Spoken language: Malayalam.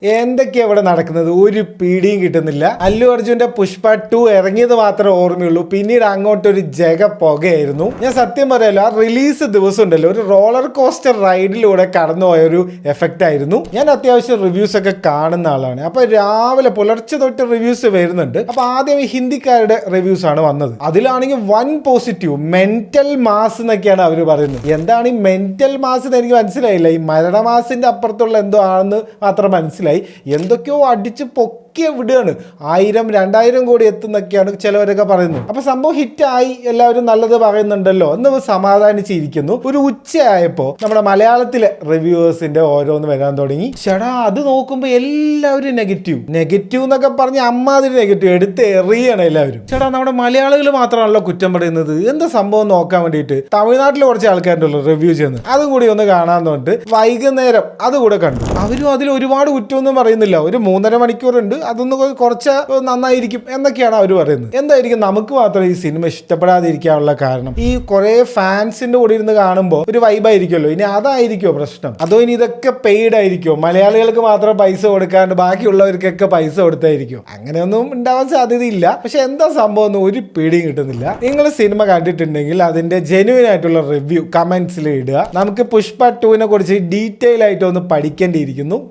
എന്തൊക്കെയാ ഇവിടെ നടക്കുന്നത്? ഒരു പീടിയും കിട്ടുന്നില്ല. അല്ലു അർജുന്റെ പുഷ്പ 2 ഇറങ്ങിയത് മാത്രമേ ഓർമ്മയുള്ളൂ. പിന്നീട് അങ്ങോട്ടൊരു ജഗ പുകയായിരുന്നു. ഞാൻ സത്യം പറയാലോ, ആ റിലീസ് ദിവസം ഉണ്ടല്ലോ, ഒരു റോളർ കോസ്റ്റർ റൈഡിലൂടെ കടന്നുപോയ ഒരു എഫക്റ്റ് ആയിരുന്നു. ഞാൻ അത്യാവശ്യം റിവ്യൂസ് ഒക്കെ കാണുന്ന ആളാണ്. അപ്പൊ രാവിലെ പുലർച്ചെ തൊട്ട് റിവ്യൂസ് വരുന്നുണ്ട്. അപ്പൊ ആദ്യം ഈ ഹിന്ദിക്കാരുടെ റിവ്യൂസ് ആണ് വന്നത്. അതിലാണെങ്കിൽ വൺ പോസിറ്റീവ്, മെന്റൽ മാസ് എന്നൊക്കെയാണ് അവർ പറയുന്നത്. എന്താണ് ഈ മെന്റൽ മാസ് എന്ന് എനിക്ക് മനസ്സിലായില്ല. ഈ മരണമാസിന്റെ അപ്പുറത്തുള്ള എന്തോ ആണെന്ന് മാത്രം മനസ്സിലായി. എന്തൊക്കെയോ അടിച്ച് വിടുകയാണ്. 1000-2000 കോടി എത്തുന്നൊക്കെയാണ് ചിലവരൊക്കെ പറയുന്നത്. അപ്പൊ സംഭവം ഹിറ്റായി, എല്ലാവരും നല്ലത് പറയുന്നുണ്ടല്ലോ എന്ന് സമാധാനിച്ചിരിക്കുന്നു. ഒരു ഉച്ചയായപ്പോ നമ്മുടെ മലയാളത്തിലെ റിവ്യൂവേഴ്സിന്റെ ഓരോന്ന് വരാൻ തുടങ്ങി. ചേടാ, അത് നോക്കുമ്പോ എല്ലാവരും നെഗറ്റീവ് എന്നൊക്കെ പറഞ്ഞ് അമ്മാതിരി നെഗറ്റീവ് എടുത്ത് എറിയാണ് എല്ലാവരും. ചേടാ, നമ്മുടെ മലയാളികൾ മാത്രമാണല്ലോ കുറ്റം പറയുന്നത്. എന്താ സംഭവം നോക്കാൻ വേണ്ടിയിട്ട് തമിഴ്നാട്ടിൽ കുറച്ച് ആൾക്കാരുണ്ടല്ലോ റിവ്യൂ ചെയ്യുന്നത്, അതും കൂടി ഒന്ന് കാണാൻ തോന്നിട്ട് വൈകുന്നേരം അതുകൂടെ കണ്ടു. അവരും അതിൽ ഒരുപാട് കുറ്റമൊന്നും പറയുന്നില്ല. ഒരു 3.5 മണിക്കൂറുണ്ട്, അതൊന്ന് കുറച്ച് നന്നായിരിക്കും എന്നൊക്കെയാണ് അവർ പറയുന്നത്. എന്തായിരിക്കും നമുക്ക് മാത്രം ഈ സിനിമ ഇഷ്ടപ്പെടാതിരിക്കാനുള്ള കാരണം? ഈ കുറെ ഫാൻസിന്റെ കൂടെ ഇരുന്ന് കാണുമ്പോൾ ഒരു വൈബായിരിക്കുമല്ലോ. ഇനി അതായിരിക്കോ പ്രശ്നം? അതോ ഇനി ഇതൊക്കെ പെയ്ഡ് ആയിരിക്കോ? മലയാളികൾക്ക് മാത്രം പൈസ കൊടുക്കാണ്ട് ബാക്കിയുള്ളവർക്കൊക്കെ പൈസ കൊടുത്തായിരിക്കും? അങ്ങനെയൊന്നും ഉണ്ടാവാൻ സാധ്യതയില്ല. പക്ഷെ എന്താ സംഭവം എന്ന് ഒരു പിടിയും കിട്ടുന്നില്ല. നിങ്ങൾ സിനിമ കണ്ടിട്ടുണ്ടെങ്കിൽ അതിന്റെ ജെന്യുവൻ ആയിട്ടുള്ള റിവ്യൂ കമന്റ്സിൽ ഇടുക. നമുക്ക് പുഷ്പ 2 കുറിച്ച് ഡീറ്റെയിൽ ആയിട്ട് ഒന്ന് പഠിക്കേണ്ടിയിരിക്കുന്നു.